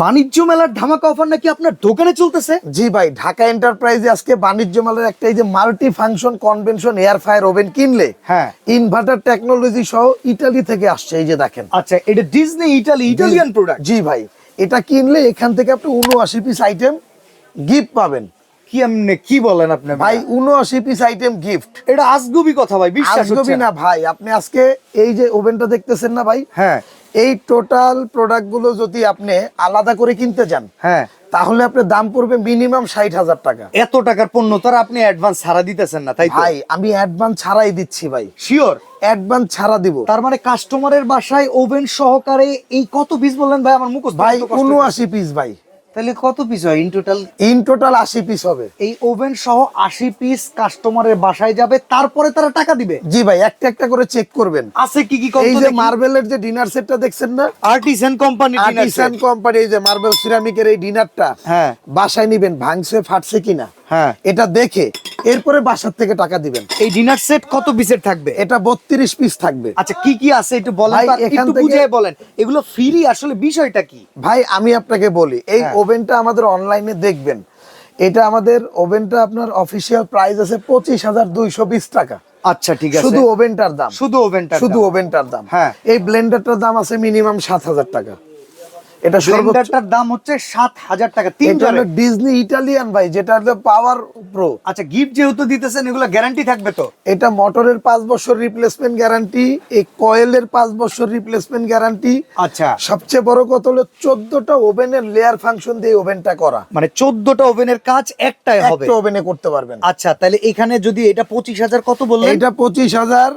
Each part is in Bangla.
বাণিজ্য মেলার ধামাকা অফার নাকি আপনার দোকানে চলতেছে? জি ভাই, ঢাকা এন্টারপ্রাইজে আজকে বাণিজ্য মেলার একটা এই যে multi function convention air fire oven কিনলে হ্যাঁ ইনভার্টার টেকনোলজি সহ ইতালি থেকে আসছে। এই যে দেখেন, আচ্ছা, এটা ডিজনি ইটালিয়ান প্রোডাক্ট। জি ভাই, এটা কিনলে এখান থেকে আপনি 79 পিস আইটেম গিফট পাবেন। কি এমনি কি বলেন আপনি ভাই, 79 পিস আইটেম গিফট। এটা আজগুবি কথা ভাই, বিশ্বাস হচ্ছে আজগবি না। না ভাই, আপনি আজকে এই যে ওভেনটা দেখতেছেন না ভাই, হ্যাঁ এই টোটাল প্রোডাক্ট গুলো যদি আপনি আলাদা করে কিনতে যান হ্যাঁ, তাহলে আপনার দাম পড়বে মিনিমাম 60,000 টাকা। এত টাকার পণ্য তো আর আপনি অ্যাডভান্স ছাড়া দিতেছেন না, তাই তো? ভাই, আমি অ্যাডভান্স ছাড়াই দিচ্ছি ভাই, শিওর? অ্যাডভান্স ছাড়া দিব। তার মানে কাস্টমারের বাসায় ওভেন সহকারে এই কত পিস বললেন ভাই? আমার মুখস্থ ভাই, করতে কষ্ট 79 পিস ভাই, তাহলে কত পিস হয় in total? In total 80 piece হবে। এই ওভেন সহ 80 পিস কাস্টমারের বাসায় যাবে, তারপরে তারা টাকা দিবে। জি ভাই, একটা একটা করে চেক করবেন। আছে কি কি? এই যে মার্বেলের যে ডিনার সেটটা দেখছেন না, আর্টিসান কোম্পানি আর্টিসান কোম্পানি, এই যে মার্বেল সিরামিকের এই ডিনারটা হ্যাঁ বাসায় নিবেন, ভাঙছে ফাটছে কিনা হ্যাঁ, এটা দেখে এরপরে বাসার থেকে টাকা দিবেন। এই ডিনার সেট কত পিসের থাকবে? এটা 32 পিস থাকবে। আচ্ছা, কি কি আছে একটু বলেন ভাই, তো, আর এখান একটু থেকে- বুঝিয়ে বলেন এগুলো ফ্রি, আসলে বিষয়টা কি? ভাই, আমি আপনাকে বলি, এই হ্যাঁ। ওভেনটা আমাদের অনলাইনে দেখবেন, এটা আমাদের ওভেনটা আপনার অফিসিয়াল প্রাইস আছে 25,220 টাকা। আচ্ছা ঠিক আছে, শুধু ওভেনটার দাম, শুধু ওভেনটা, শুধু ওভেনটার দাম। হ্যাঁ। এই ব্লেন্ডারটার দাম আছে মিনিমাম 7,000 টাকা। এটা সর্বোচ্চ। ব্লেন্ডারটার দাম হচ্ছে 7,000 টাকা, এটা তিনটা। হলো ডিজনি ইটালিয়ান ভাই, যেটা হলো পাওয়ার প্রো। আচ্ছা, গিফট যেহেতু দিতেছেন, এগুলো গ্যারান্টি থাকবে তো? এটা মোটরের 5 বছর রিপ্লেসমেন্ট গ্যারান্টি, এই কয়েলের 5 বছর রিপ্লেসমেন্ট গ্যারান্টি। আচ্ছা, সবচেয়ে বড় কথা হলো 14টা ওভেনের লেয়ার ফাংশন দিয়ে ওভেনটা করা, মানে 14টা ওভেনের কাজ একটাই হবে? একটা ওভেনে করতে পারবেন। আচ্ছা, তাহলে এখানে যদি এটা 25,000 কত বললেন? এটা 25,000,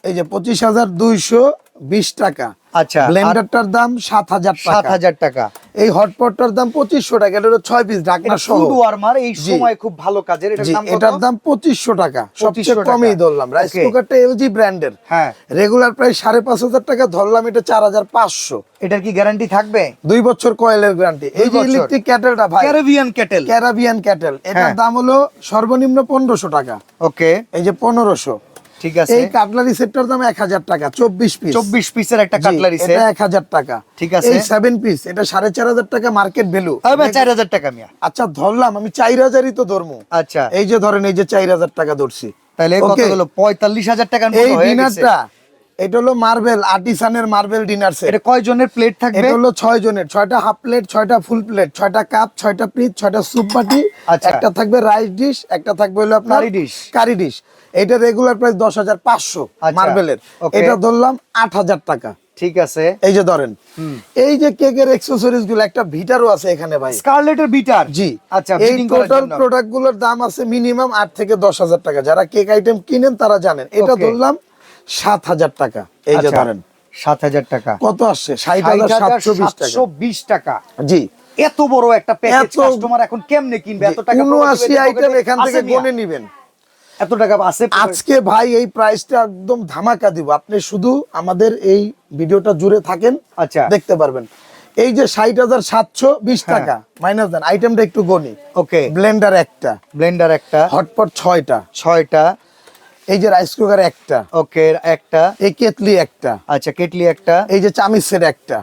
এই যে 25,220 টাকা। আচ্ছা, ব্লেন্ডারটার দাম 7,000 টাকা। 7,000 টাকা। এই হটপটটার দাম 2500 টাকা। এটা হলো 6 পিস ঢাকনা এটা সহ। ফুড ওয়ার্মার, এই জি। সময় খুব ভালো কাজের। এটার জি, দাম কত? এটার দাম 2500 টাকা, 2500 সবচেয়ে টাকা। কমই ধরলাম। Rice Okay. কুকারটা এলজি ব্র্যান্ডের, হ্যাঁ, রেগুলার প্রাইস 5,500 টাকা, ধরলাম এটা 4,500। এটার কি গ্যারান্টি থাকবে? 2 বছর কয়েলের গ্যারান্টি। এই যে বছর। ইলেকট্রিক ক্যাটেলটা ভাই, ক্যারিবিয়ান কেটেল। ক্যারাবিয়ান ক্যাটেল, এটার হ্যাঁ। দাম হলো সর্বনিম্ন 1500 টাকা। ওকে, এই যে 1500। ঠিক আছে। এই কাটলারি সেটটার দাম 1,000 টাকা, 24 পিস। 24 পিসের একটা জি, কাটলারি সেট। এটা 1,000 টাকা। ঠিক আছে। এই 7 পিস, এটা 4,500 টাকা মার্কেট ভ্যালু। হবে 4,000 টাকা মিয়া। আচ্ছা, ধরলাম আমি 4,000ই তো ধরমু। আচ্ছা, এই যে ধরেন, এই যে 4,000 টাকা ধরছি। তাহলে কত Okay. হলো? 45,000 টাকার মতো এই হয়ে গেছে। ডিনারটা, এটা হলো মার্বেল, আর্টিসানের মার্বেল ডিনার সেট। এটা কয় জনের প্লেট থাকবে? এটা হলো 6 জনের, 6টা হাফ প্লেট, 6টা ফুল প্লেট, 6টা কাপ, 6টা পিস, 6টা স্যুপ বাটি, আচ্ছা। একটা থাকবে রাইস ডিশ, একটা থাকবে হলো আপনার কারি ডিশ। Curry dish. এটা রেগুলার প্রাইস 10,500 আচ্ছা, মার্বেলের। okay. এটা ধরলাম 8,000 টাকা। ঠিক আছে। এই যে ধরেন, এই যে কেকের অ্যাকসেসরিজ গুলো, একটা ভিটারও আছে এখানে ভাই। স্কারলেটের বিটার। জি। আচ্ছা, এই ফিটিং করার টোটাল জন্য। প্রোডাক্ট গুলোর দাম আছে মিনিমাম 8 থেকে 10,000 টাকা। যারা কেক আইটেম কিনেন তারা জানেন। এটা Okay. ধরলাম 7,000 টাকা। এই যে আচ্ছা, ধরেন 7,000 টাকা। কত আসছে, 60,720 টাকা। 720 টাকা। জি, এত বড় একটা প্যাকেজ এত- কাস্টমার এখন কেমনে কিনবে? এত টাকা 79 আইটেম এখান আছে থেকে মিয়া? গনে নিবেন। এত টাকা আছে? আজকে ভাই এই প্রাইসটা একদম ধামাকা দিব। আপনি শুধু আমাদের এই ভিডিওটা জুড়ে থাকেন, আচ্ছা, দেখতে পারবেন। এই যে 60,720 হ্যাঁ। টাকা মাইনাস দেন, আইটেমটা একটু গনি। ওকে। ব্লেন্ডার একটা, ব্লেন্ডার একটা, হটপট 6টা, 6টা, এই যে রাইস কুকার একটা, ওকে, একটা, এই কেটলি একটা, আচ্ছা, কেটলি একটা, এই যে চামিচ সেট একটা,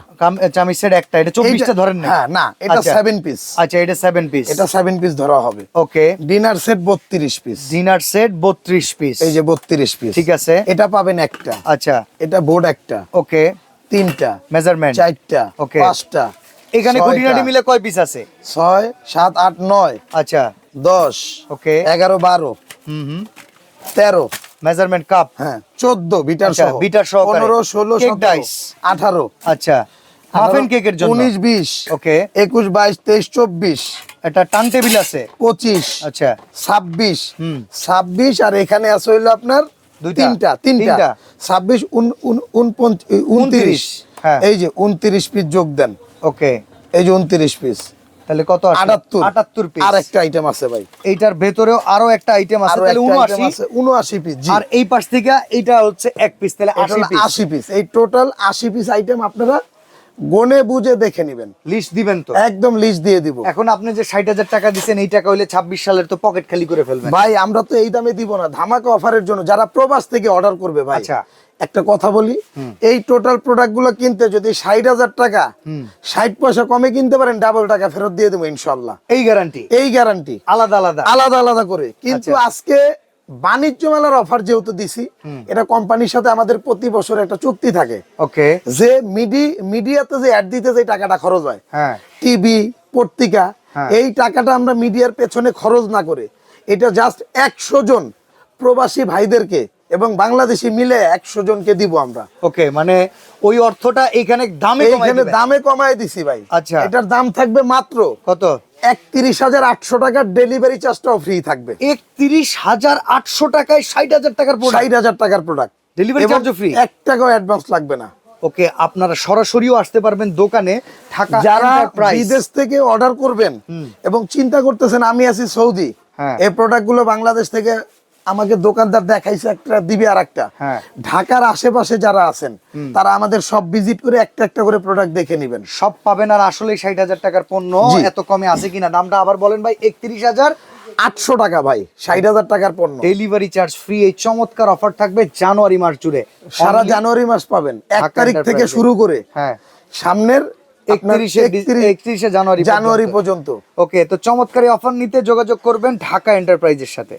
চামিচ সেট একটা। এটা 24টা ধরেন না? হ্যাঁ, না, এটা আচ্ছা। 7 পিস। আচ্ছা, এটা 7 পিস। এটা 7 পিস ধরা হবে। Okay. Dinner set 32 piece. Dinner set 32 piece. এই যে 32 পিস। ঠিক আছে। এটা পাবেন একটা। আচ্ছা, এটা বোর্ড একটা, ওকে, 3টা, মেজারমেন্ট। 4টা, Okay. 5টা, এখানে 6টা, খুঁটিনাটি মিলে কয় পিস আছে? 6, 7, 8, 9, আচ্ছা, 10, ওকে, 11, 12, হুম, 13, মেজারমেন্ট কাপ। হ্যাঁ, 14 বিটার আচ্ছা, সহ, বিটার সহকারে। 15, 16, কেক 17, ডাইস। 18, আচ্ছা, হাফেন কেকের জন্য। 19, 20, ওকে। 21, 22, 23, 24, একটা টার্ন টেবিল আছে। 25, আচ্ছা, 26, হুম। 26, আর এখানে আছে হইলো আপনার দুইটা। তিনটা, 26, 29, হ্যাঁ। এই যে 29 পিস যোগ দেন। ওকে, এই যে 29 পিস, তাহলে কত আসে? 78 পিস। আর একটা আইটেম আছে ভাই, এইটার ভেতরেও আরো একটা আইটেম আছে, আরো তাহলে একটা আইটেম 79। আছে, 79 পিস। জি, আর এই পাশ থেকে এটা হচ্ছে এক পিস, তাহলে এটা 80 হলো পিস। 80 পিস। এই টোটাল 80 পিস আইটেম আপনারা গনে বুঝে দেখে নেবেন, লিস্ট দিবেন তো? একদম লিস্ট দিয়ে দিব। এখন আপনি যে 60,000 টাকা দিচ্ছেন, এই টাকা হইলে 26 সালের তো পকেট খালি করে ফেলবেন। ভাই আমরা তো এই দামে দিব না, ধামাকা অফারের জন্য যারা প্রবাস থেকে অর্ডার করবে ভাই। আচ্ছা। একটা কথা বলি, এই টোটাল প্রোডাক্ট গুলো কিনতে যদি 60,000 টাকা 60 পয়সা কমে কিনতে পারেন, ডাবল টাকা ফেরত দিয়ে দেবো ইনশাল্লাহ। এই গ্যারান্টি? এই গ্যারান্টি আলাদা আলাদা আলাদা আলাদা করে। কিন্তু আজকে বাণিজ্য মেলার অফার যেহেতু দিছি, এটা কোম্পানির সাথে আমাদের প্রতি বছর একটা চুক্তি থাকে। ওকে। যে মিডিয়াতে যে অ্যাড দিতে যে টাকাটা খরচ হয়, হ্যাঁ। টিভি পত্রিকা, এই টাকাটা আমরা মিডিয়ার পেছনে খরচ না করে এটা জাস্ট 100 জন প্রবাসী ভাইদেরকে এবং বাংলাদেশি মিলে 100 জনকে দিব আমরা। ওকে, মানে ওই অর্থটা এখানে দামে কমায় এইখানে দিবেন? দামে কমায় দিছি ভাই। আচ্ছা। এটার দাম থাকবে মাত্র কত? 31,800 টাকা, ডেলিভারি চার্জটাও ফ্রি থাকবে। 31,800 টাকায় 60,000 টাকার প্রোডাক্ট, 60,000 টাকার প্রোডাক্ট, ডেলিভারি চার্জও ফ্রি। 1 টাকাও অ্যাডভান্স লাগবে না। ওকে, আপনারা সরাসরিও আসতে পারবেন দোকানে, ঢাকা যারা এন্টারপ্রাইজ। বিদেশ থেকে অর্ডার করবেন এবং চিন্তা করতেছেন আমি আছি সৌদি, হ্যাঁ। এই প্রোডাক্ট গুলো বাংলাদেশ থেকে আমাকে দোকানদার দেখাইছে, একটা দিবে আর একটা। হ্যাঁ। ঢাকার আশেপাশে যারা আছেন তারা আমাদের সব ভিজিট করে একটা একটা করে প্রোডাক্ট দেখে নেবেন, সব পাবেন। আর আসলে 60,000 টাকার পণ্য জি। এত কমে আছে কিনা? দামটা আবার বলেন ভাই। 31,800 টাকা ভাই, 60,000 টাকার পণ্য, ডেলিভারি চার্জ ফ্রি। এই চমৎকার অফার থাকবে জানুয়ারি মাস জুড়ে, সারা জানুয়ারি মাস পাবেন, 1 ঢাকা তারিখ থেকে এন্টারপ্রাইজে। শুরু করে হ্যাঁ, সামনের 31শে জানুয়ারি জানুয়ারি পর্যন্ত। ওকে, তো চমৎকার অফার নিতে যোগাযোগ করবেন ঢাকা এন্টারপ্রাইজের সাথে।